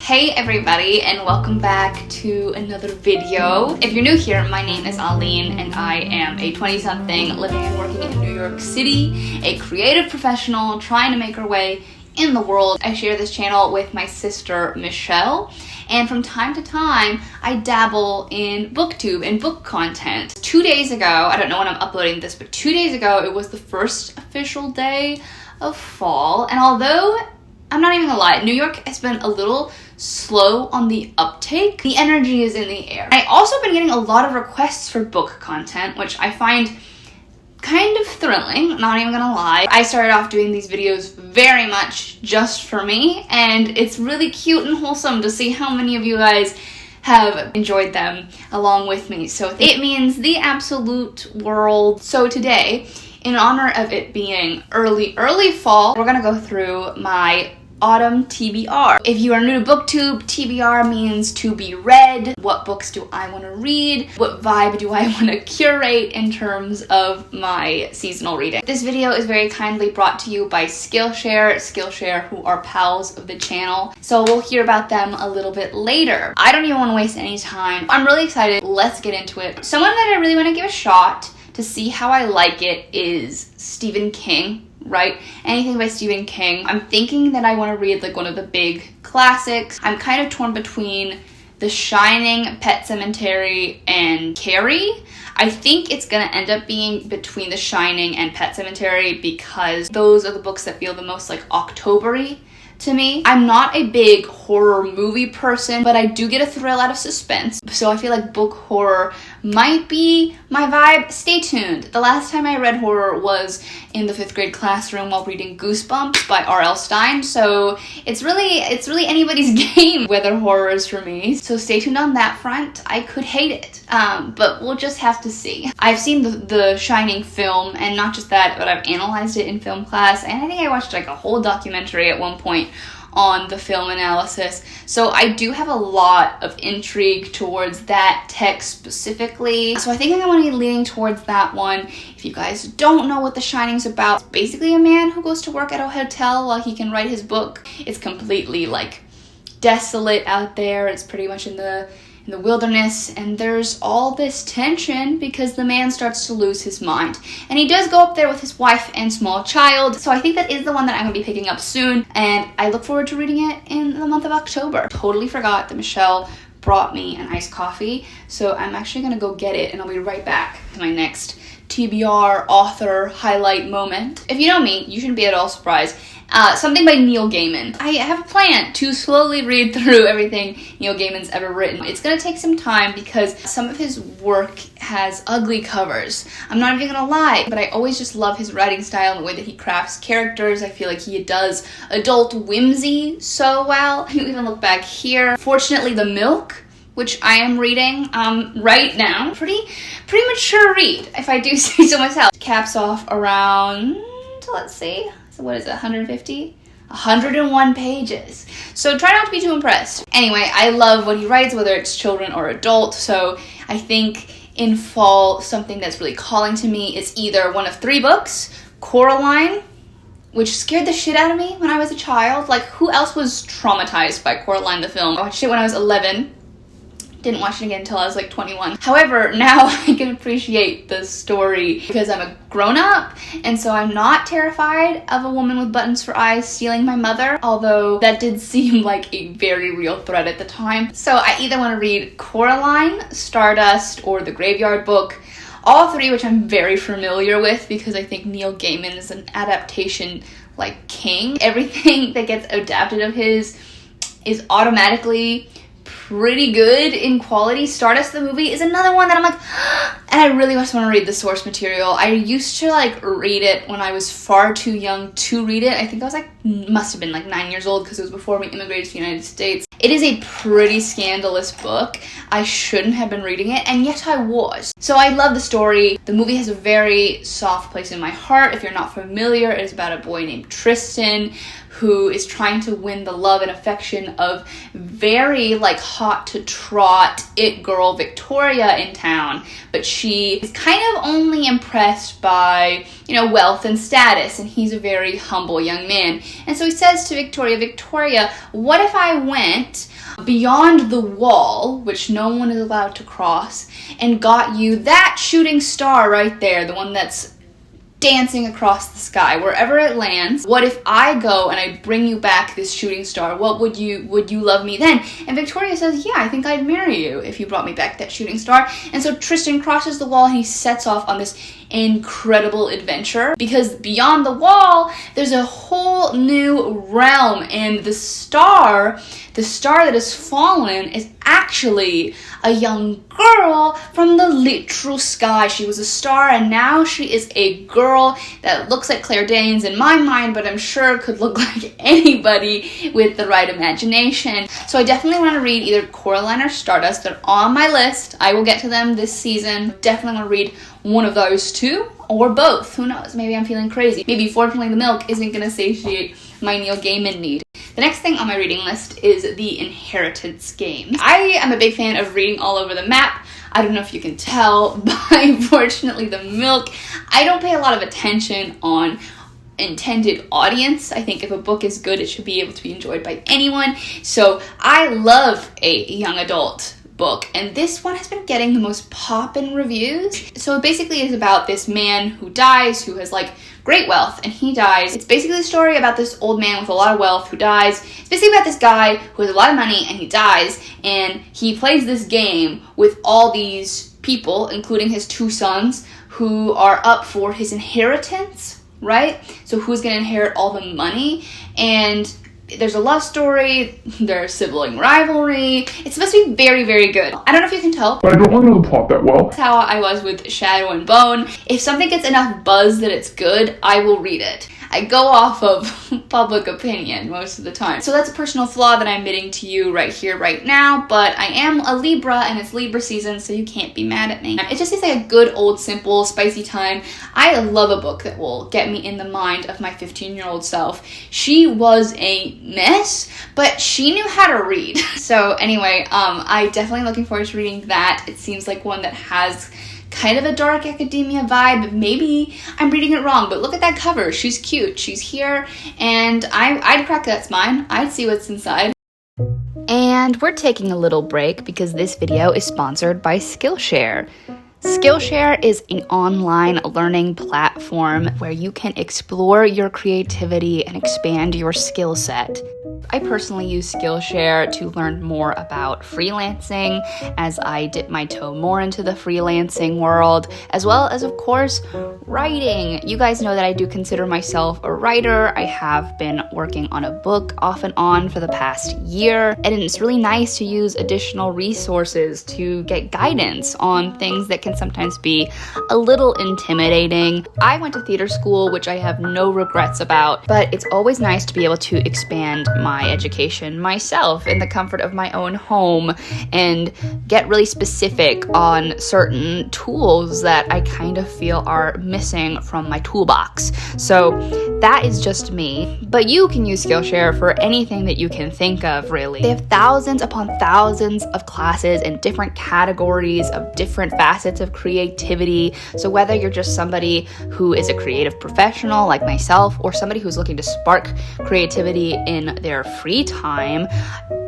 Hey everybody, and welcome back to another video. If you're new here, my name is Aline and I am a 20-something living and working in New York City, a creative professional trying to make her way in the world. I share this channel with my sister Michelle, and from time to time I dabble in booktube and book content. 2 days ago, I don't know when I'm uploading this, but 2 days ago it was the first official day of fall, and although I'm not even gonna lie, New York has been a little slow on the uptake. The energy is in the air. I also been getting a lot of requests for book content, which I find kind of thrilling, not even gonna lie. I started off doing these videos very much just for me, and it's really cute and wholesome to see how many of you guys have enjoyed them along with me. So it means the absolute world. So today, in honor of it being early fall, we're gonna go through my autumn TBR. If you are new to booktube, TBR means to be read. What books do I want to read? What vibe do I want to curate in terms of my seasonal reading? This video is very kindly brought to you by Skillshare, who are pals of the channel. So we'll hear about them a little bit later. I don't even want to waste any time. I'm really excited. Let's get into it. Someone that I really want to give a shot to see how I like it is Stephen King. Right? Anything by Stephen King. I'm thinking that I want to read like one of the big classics. I'm kind of torn between The Shining, Pet Sematary, and Carrie. I think it's gonna end up being between The Shining and Pet Sematary because those are the books that feel the most like October-y to me. I'm not a big horror movie person, but I do get a thrill out of suspense. So I feel like book horror might be my vibe. Stay tuned. The last time I read horror was in the 5th grade classroom while reading Goosebumps by R.L. Stine. So it's really anybody's game whether horror is for me. So stay tuned on that front. I could hate it, but we'll just have to see. I've seen the Shining film, and not just that, but I've analyzed it in film class, and I think I watched like a whole documentary at one point on the film analysis. So I do have a lot of intrigue towards that text specifically. So I think I'm going to be leaning towards that one. If you guys don't know what The Shining's about, it's basically a man who goes to work at a hotel while he can write his book. It's completely like desolate out there. It's pretty much in the wilderness, and there's all this tension because the man starts to lose his mind. And he does go up there with his wife and small child, so I think that is the one that I'm going to be picking up soon, and I look forward to reading it in the month of October. Totally forgot that Michelle brought me an iced coffee, so I'm actually going to go get it, and I'll be right back to my next TBR author highlight moment. If you know me, you shouldn't be at all surprised. Something by Neil Gaiman. I have a plan to slowly read through everything Neil Gaiman's ever written. It's gonna take some time because some of his work has ugly covers. I'm not even gonna lie, but I always just love his writing style and the way that he crafts characters. I feel like he does adult whimsy so well. You even look back here. Fortunately, The Milk, which I am reading right now. Pretty mature read, if I do say so myself. Caps off around, let's see, so what is it, 150? 101 pages. So try not to be too impressed. Anyway, I love what he writes, whether it's children or adult, so I think in fall, something that's really calling to me is either one of 3 books, Coraline, which scared the shit out of me when I was a child. Like, who else was traumatized by Coraline the film? I watched it when I was 11. Didn't watch it again until I was like 21. However, now I can appreciate the story because I'm a grown-up, and so I'm not terrified of a woman with buttons for eyes stealing my mother, although that did seem like a very real threat at the time. So I either want to read Coraline, Stardust, or The Graveyard Book. All 3 which I'm very familiar with because I think Neil Gaiman is an adaptation like king. Everything that gets adapted of his is automatically pretty good in quality. Stardust the movie is another one that I'm like, and I really just want to read the source material. I used to like read it when I was far too young to read it. I think I was like, must have been like 9 years old because it was before we immigrated to the United States. It is a pretty scandalous book. I shouldn't have been reading it, and yet I was. So I love the story. The movie has a very soft place in my heart. If you're not familiar, it is about a boy named Tristan who is trying to win the love and affection of very like hot to trot it girl Victoria in town, but she is kind of only impressed by, you know, wealth and status, and he's a very humble young man. And so he says to Victoria, "Victoria, what if I went beyond the wall, which no one is allowed to cross, and got you that shooting star right there, the one that's dancing across the sky, wherever it lands. What if I go and I bring you back this shooting star? What would you love me then? And Victoria says, yeah, I think I'd marry you if you brought me back that shooting star. And so Tristan crosses the wall and he sets off on this incredible adventure, because beyond the wall there's a whole new realm, and the star that has fallen is actually a young girl from the literal sky. She was a star and now she is a girl that looks like Claire Danes in my mind, but I'm sure could look like anybody with the right imagination. So I definitely want to read either Coraline or Stardust. They're on my list. I will get to them this season. Definitely want to read one of those two, or both. Who knows? Maybe I'm feeling crazy. Maybe Fortunately the Milk isn't going to satiate my Neil Gaiman need. The next thing on my reading list is the Inheritance games. I am a big fan of reading all over the map. I don't know if you can tell by Fortunately the Milk, I don't pay a lot of attention on intended audience. I think if a book is good, it should be able to be enjoyed by anyone. So I love a young adult book, and this one has been getting the most poppin' reviews. So it basically is about this man who dies, who has like great wealth, and he dies. It's basically the story about this old man with a lot of wealth who dies. It's basically about this guy who has a lot of money and he dies, and he plays this game with all these people, including his two sons, who are up for his inheritance, right? So who's gonna inherit all the money? And there's a love story, there's sibling rivalry. It's supposed to be very, very good. I don't know if you can tell, but I don't really know the plot that well. That's how I was with Shadow and Bone. If something gets enough buzz that it's good, I will read it. I go off of public opinion most of the time. So that's a personal flaw that I'm admitting to you right here, right now, but I am a Libra and it's Libra season, so you can't be mad at me. It just is like a good old simple spicy time. I love a book that will get me in the mind of my 15-year-old self. She was a mess, but she knew how to read. So anyway, I definitely looking forward to reading that. It seems like one that has kind of a dark academia vibe. Maybe I'm reading it wrong, but look at that cover. She's cute. She's here, and I'd crack that spine. I'd see what's inside. And we're taking a little break because this video is sponsored by Skillshare. Skillshare is an online learning platform where you can explore your creativity and expand your skill set. I personally use Skillshare to learn more about freelancing as I dip my toe more into the freelancing world, as well as, of course, writing. You guys know that I do consider myself a writer. I have been working on a book off and on for the past year, and it's really nice to use additional resources to get guidance on things that can sometimes be a little intimidating. I went to theater school, which I have no regrets about, but it's always nice to be able to expand my education myself in the comfort of my own home and get really specific on certain tools that I kind of feel are missing from my toolbox. So that is just me, but you can use Skillshare for anything that you can think of, really. They have thousands upon thousands of classes in different categories of different facets of creativity. So whether you're just somebody who is a creative professional like myself, or somebody who's looking to spark creativity in their free time,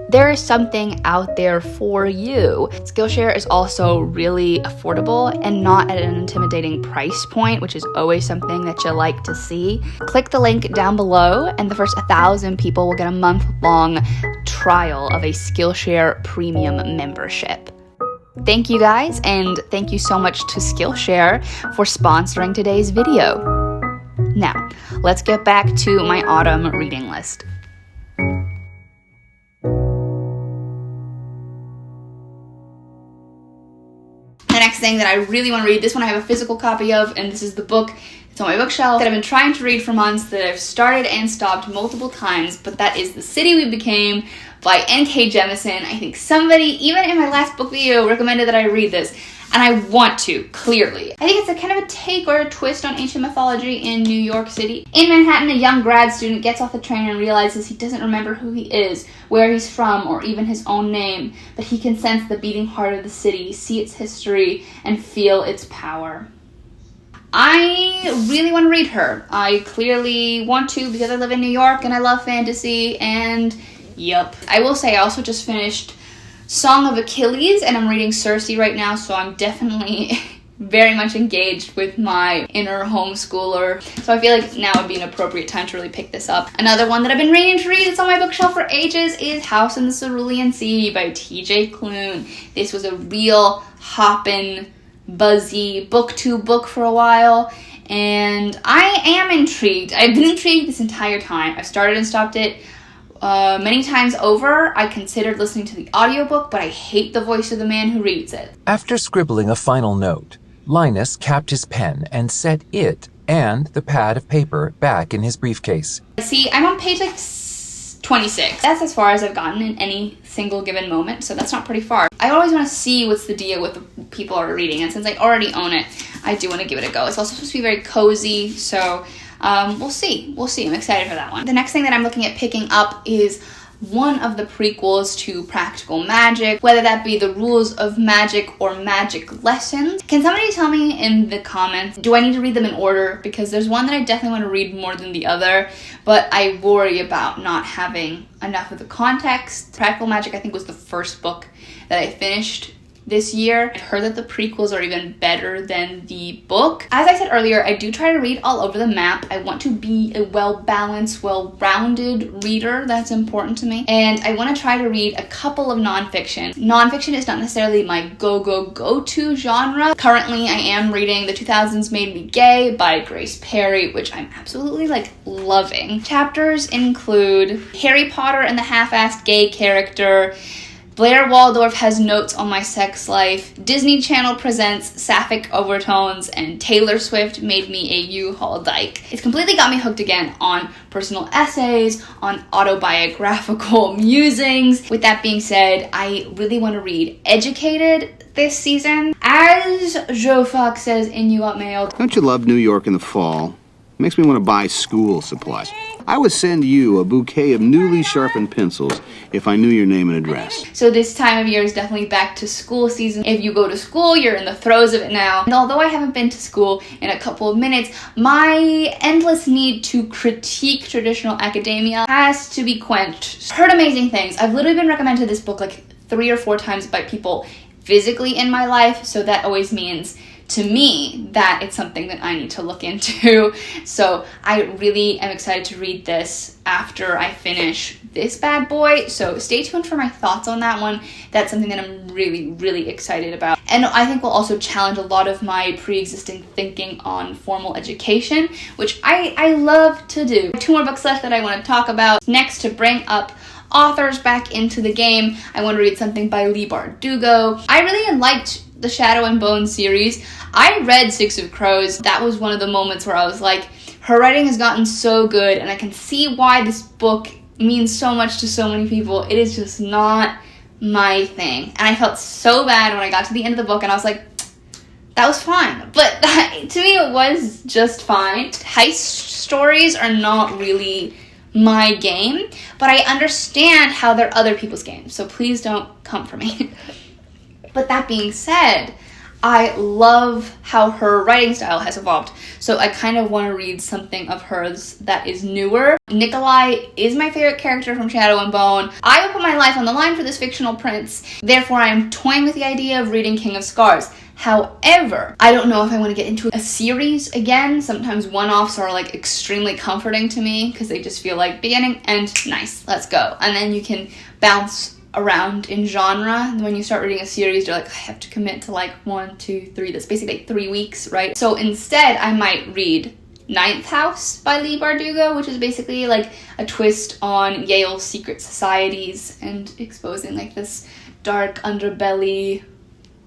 there is something out there for you. Skillshare is also really affordable and not at an intimidating price point, which is always something that you like to see. Click the link down below and the first 1,000 people will get a month-long trial of a Skillshare premium membership. Thank you guys, and thank you so much to Skillshare for sponsoring today's video. Now, let's get back to my autumn reading list. The next thing that I really want to read, this one I have a physical copy of, and this is the book that's on my bookshelf that I've been trying to read for months, that I've started and stopped multiple times, but that is The City We Became by N.K. Jemisin. I think somebody, even in my last book video, recommended that I read this, and I want to, clearly. I think it's a kind of a take or a twist on ancient mythology in New York City. In Manhattan, a young grad student gets off the train and realizes he doesn't remember who he is, where he's from, or even his own name, but he can sense the beating heart of the city, see its history, and feel its power. I really want to read her. I clearly want to because I live in New York and I love fantasy, and Yup. I will say I also just finished Song of Achilles, and I'm reading Circe right now, so I'm definitely very much engaged with my inner homeschooler. So I feel like now would be an appropriate time to really pick this up. Another one that I've been waiting to read, it's on my bookshelf for ages, is House in the Cerulean Sea by TJ Cloon. This was a real hoppin', buzzy booktube book for a while, and I am intrigued. I've been intrigued this entire time. I've started and stopped it many times over. I considered listening to the audiobook, but I hate the voice of the man who reads it. After scribbling a final note, Linus capped his pen and set it and the pad of paper back in his briefcase. See, I'm on page like 26. That's as far as I've gotten in any single given moment, so that's not pretty far. I always want to see what's the deal with the people are reading, and since I already own it, I do want to give it a go. It's also supposed to be very cozy, so we'll see. I'm excited for that one. The next thing that I'm looking at picking up is one of the prequels to Practical Magic, whether that be the Rules of Magic or Magic Lessons. Can somebody tell me in the comments, do I need to read them in order? Because there's one that I definitely want to read more than the other, but I worry about not having enough of the context. Practical Magic, I think, was the first book that I finished this year. I've heard that the prequels are even better than the book. As I said earlier, I do try to read all over the map. I want to be a well-balanced, well-rounded reader. That's important to me. And I want to try to read a couple of nonfiction. Nonfiction is not necessarily my go-to genre. Currently, I am reading The 2000s Made Me Gay by Grace Perry, which I'm absolutely loving. Chapters include Harry Potter and the Half-Assed Gay Character, Blair Waldorf Has Notes on My Sex Life, Disney Channel Presents Sapphic Overtones, and Taylor Swift Made Me a U-Haul Dyke. It's completely got me hooked again on personal essays, on autobiographical musings. With that being said, I really want to read Educated this season. As Joe Fox says in You Got Mail, don't you love New York in the fall? It makes me want to buy school supplies. I would send you a bouquet of newly sharpened pencils if I knew your name and address. So this time of year is definitely back to school season. If you go to school, you're in the throes of it now. And although I haven't been to school in a couple of minutes, my endless need to critique traditional academia has to be quenched. Heard amazing things. I've literally been recommended this book 3 or 4 times by people physically in my life, so that always means to me that it's something that I need to look into. So I really am excited to read this after I finish this bad boy. So stay tuned for my thoughts on that one. That's something that I'm really excited about. And I think will also challenge a lot of my pre-existing thinking on formal education, which I love to do. 2 more books left that I want to talk about. Next, to bring up authors back into the game, I want to read something by Leigh Bardugo. I really liked the Shadow and Bone series. I read Six of Crows. That was one of the moments where I was like, her writing has gotten so good, and I can see why this book means so much to so many people. It is just not my thing. And I felt so bad when I got to the end of the book and I was like, that was fine. But to me, it was just fine. Heist stories are not really my game, but I understand how they're other people's games, so please don't come for me. But that being said, I love how her writing style has evolved, so I kind of want to read something of hers that is newer. Nikolai is my favorite character from Shadow and Bone. I will put my life on the line for this fictional prince, therefore I am toying with the idea of reading King of Scars. However, I don't know if I want to get into a series again. Sometimes one-offs are extremely comforting to me because they just feel like beginning, end, nice, let's go. And then you can bounce around in genre. And when you start reading a series, you're like, I have to commit to 1, 2, 3. That's basically 3 weeks, right? So instead, I might read Ninth House by Leigh Bardugo, which is basically a twist on Yale's secret societies and exposing this dark underbelly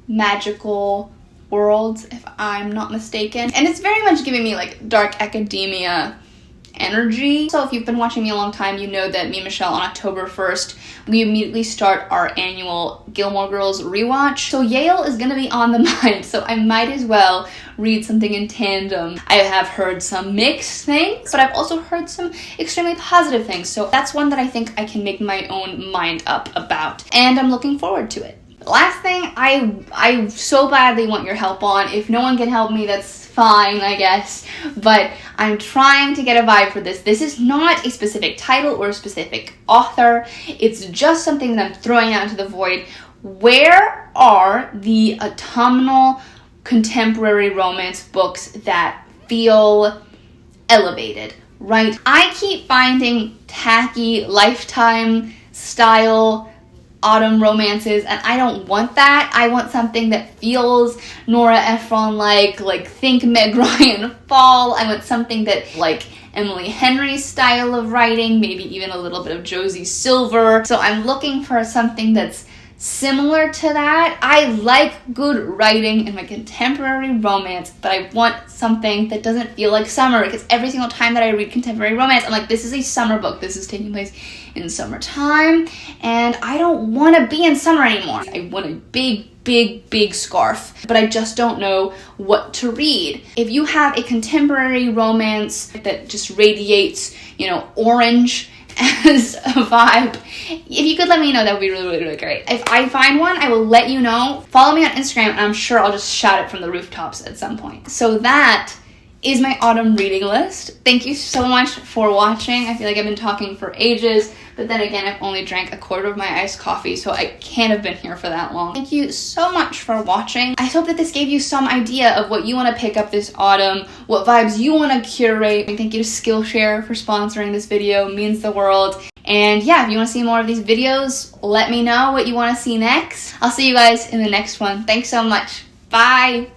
magical world, if I'm not mistaken. And it's very much giving me dark academia energy. So if you've been watching me a long time, you know that me and Michelle on October 1st, we immediately start our annual Gilmore Girls rewatch. So Yale is gonna be on the mind, so I might as well read something in tandem. I have heard some mixed things, but I've also heard some extremely positive things. So that's one that I think I can make my own mind up about, and I'm looking forward to it. Last thing I so badly want your help on. If no one can help me, that's fine, I guess. But I'm trying to get a vibe for this. This is not a specific title or a specific author. It's just something that I'm throwing out into the void. Where are the autumnal contemporary romance books that feel elevated, right? I keep finding tacky Lifetime style autumn romances, and I don't want that. I want something that feels Nora Ephron like think Meg Ryan fall. I want something that like Emily Henry's style of writing, maybe even a little bit of Josie Silver. So I'm looking for something that's similar to that. I like good writing in my contemporary romance, but I want something that doesn't feel like summer, because every single time that I read contemporary romance, I'm like, this is a summer book. This is taking place in summertime, and I don't want to be in summer anymore. I want a big scarf, but I just don't know what to read. If you have a contemporary romance that just radiates, you know, orange as a vibe, if you could let me know, that would be really great. If I find one, I will let you know. Follow me on Instagram, and I'm sure I'll just shout it from the rooftops at some point. So that is my autumn reading list. Thank you so much for watching. I feel like I've been talking for ages, but then again, I've only drank a quarter of my iced coffee, so I can't have been here for that long. Thank you so much for watching. I hope that this gave you some idea of what you want to pick up this autumn, what vibes you want to curate. And thank you to Skillshare for sponsoring this video. It means the world. And yeah, if you want to see more of these videos, let me know what you want to see next. I'll see you guys in the next one. Thanks so much. Bye.